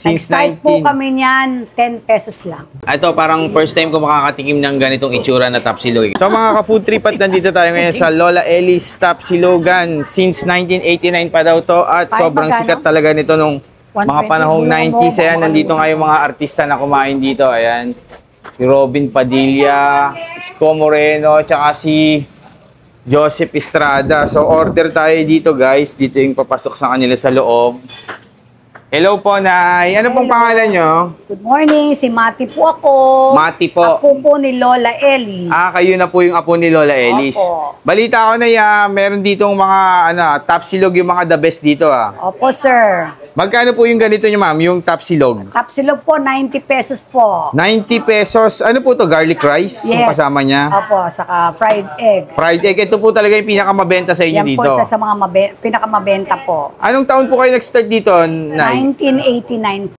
Since Nag-start po kami niyan, 10 pesos lang. Ito, parang first time ko makakatikim ng ganitong itsura na Tapsilog. So mga ka-food trip at nandito tayo ngayon sa Lola Ellie's Tapsilogan. Since 1989 pa daw to at sobrang sikat talaga nito nung mga panahong 90s. Ayan, nandito nga yung mga artista na kumain dito. Ayan, si Robin Padilla, Isko Moreno, tsaka si Joseph Estrada. So order tayo dito guys. Dito yung papasok sa kanila sa loob. Hello po, Nay. Ano pong pangalan nyo? Good morning, si Mati po ako. Mati po. Apo po ni Lola Ellie. Kayo na po yung apo ni Lola Ellis. Opo. Balita ko na meron ditong mga Tapsilog, yung mga the best dito Opo, sir. Magkano po yung ganito nyo, ma'am? Yung Tapsilog? Tapsilog po, 90 pesos po. 90 pesos. Ano po to? Garlic rice? Yung kasama niya? Opo, saka fried egg. Fried egg. Ito po talaga yung pinakamabenta sa inyo Yan dito. po isa sa mga pinakamabenta po. Anong taon po kayo nag-start dito, Nay? 1989